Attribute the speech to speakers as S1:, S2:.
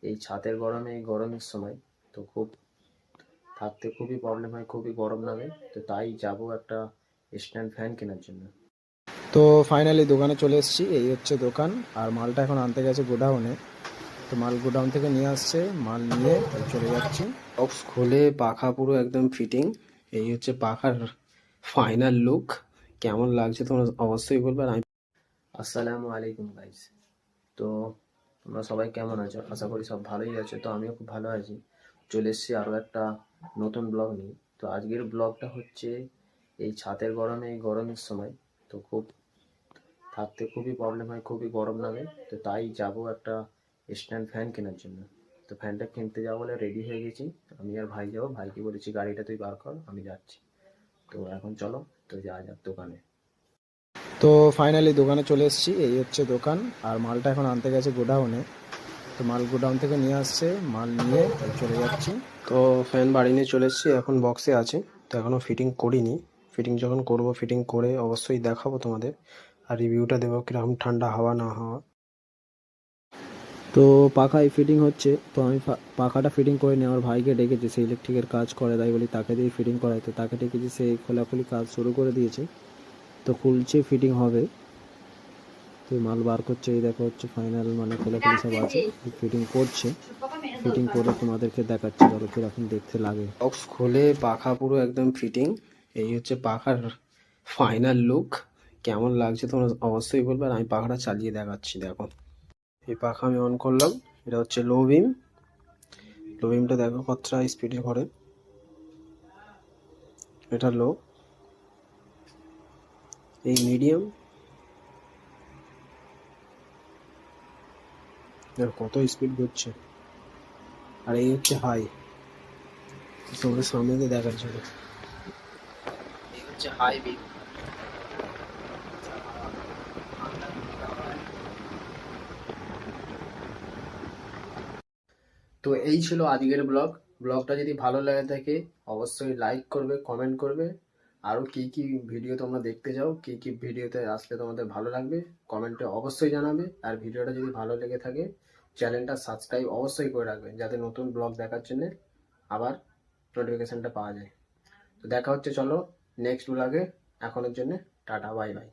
S1: এই ছাদের গরমে, এই গরমের সময় তো থাকতে খুবই প্রবলেম হয়, খুবই গরম লাগে। তো তাই যাব একটা স্ট্যান্ড ফ্যান কেনার জন্য।
S2: তো ফাইনালি দোকানে চলে এসেছি। এই হচ্ছে দোকান, আর মালটা এখন আনতে গেছে গোডাউনে। তো মাল গোডাউন থেকে নিয়ে আসছে, মাল নিয়ে চলে যাচ্ছি। বক্স খুলে পাখা পুরো একদম ফিটিং। এই হচ্ছে পাখার ফাইনাল লুক। কেমন লাগছে তোমরা অবশ্যই বলবে। আর
S1: আসসালামু আলাইকুম গাইস। তো তোমরা সবাই কেমন আছো? আশা করি সব ভালোই আছো। তো আমিও খুব ভালো আছি। চলে এসেছি আরও একটা নতুন ব্লগ নিয়ে। তো আজকের ব্লগটা হচ্ছে এই ছাদের গরমে, এই গরমের সময় তো থাকতে খুবই প্রবলেম হয়, খুবই গরম লাগে। তো তাই যাব একটা স্ট্যান্ড ফ্যান কেনার জন্য। তো ফ্যানটা কিনতে যাবো বলে রেডি হয়ে গেছি। আমি আর ভাই যাবো। ভাইকে বলেছি গাড়িটা তুই বার কর, আমি যাচ্ছি। তো এখন চলো, তো যাওয়া যাক দোকানে।
S2: তো ফাইনালি দোকানে চলে এসেছি। এই হচ্ছে দোকান, আর মালটা এখন আনতে গেছে গোডাউনে। তো মাল গোডাউন থেকে নিয়ে আসছে, মাল নিয়ে চলে যাচ্ছি। তো ফ্যান বাড়ি নিয়ে চলে এসেছি, এখন বক্সে আছে। তো এখনও ফিটিং করিনি। ফিটিং যখন করব, ফিটিং করে অবশ্যই দেখাবো তোমাদের, আর রিভিউটা দেবো কীরকম ঠান্ডা হাওয়া না হাওয়া। তো পাখায় ফিটিং হচ্ছে। তো আমি পাখাটা ফিটিং করে নিয়ে আমার ভাইকে ডেকেছি, সে ইলেকট্রিকের কাজ করে, তাই বলি তাকে দিয়ে ফিটিং করাই। তো তাকে ডেকেছি, সে খোলাখুলি কাজ শুরু করে দিয়েছে। তো খুলছে, ফিটিং হবে। তো মাল বার করছে, এই দেখো হচ্ছে ফাইনাল, মানে খোলাখুলি সব আছে, ফিটিং করছে। ফিটিং করে তোমাদেরকে দেখাচ্ছি, ধরো কীরকম দেখতে লাগে। বক্স খুলে পাখা পুরো একদম ফিটিং। এই হচ্ছে পাখার ফাইনাল লুক। কেমন লাগছে তোমরা অবশ্যই বলবে। আর আমি পাখাটা চালিয়ে দেখাচ্ছি, দেখো। এই পাখা আমি অন করলাম। এটা হচ্ছে লো বিম। লো বিমটা দেখো কতটা স্পিডে ঘোরে। এটা লো, এই মিডিয়াম, দেখো কত স্পিড ঘুরছে। আর এই হচ্ছে হাই, তোমাদের সামনে দিয়ে দেখার জন্য। এই হচ্ছে হাই বিম।
S1: তো এই ছিল আজকের ব্লগটা যদি ভালো লাগে থাকে অবশ্যই লাইক করবে, কমেন্ট করবে। আরও কি কি ভিডিও তোমরা দেখতে চাও, কি কি ভিডিওতে আসলে তোমাদের ভালো লাগবে কমেন্টে অবশ্যই জানাবে। আর ভিডিওটা যদি ভালো লেগে থাকে চ্যানেলটা সাবস্ক্রাইব অবশ্যই করে রাখবেন, যাতে নতুন ব্লগ দেখার জন্য আবার নোটিফিকেশানটা পাওয়া যায়। তো দেখা হচ্ছে, চলো নেক্সট ব্লগে। এখনের জন্য টাটা, বাই বাই।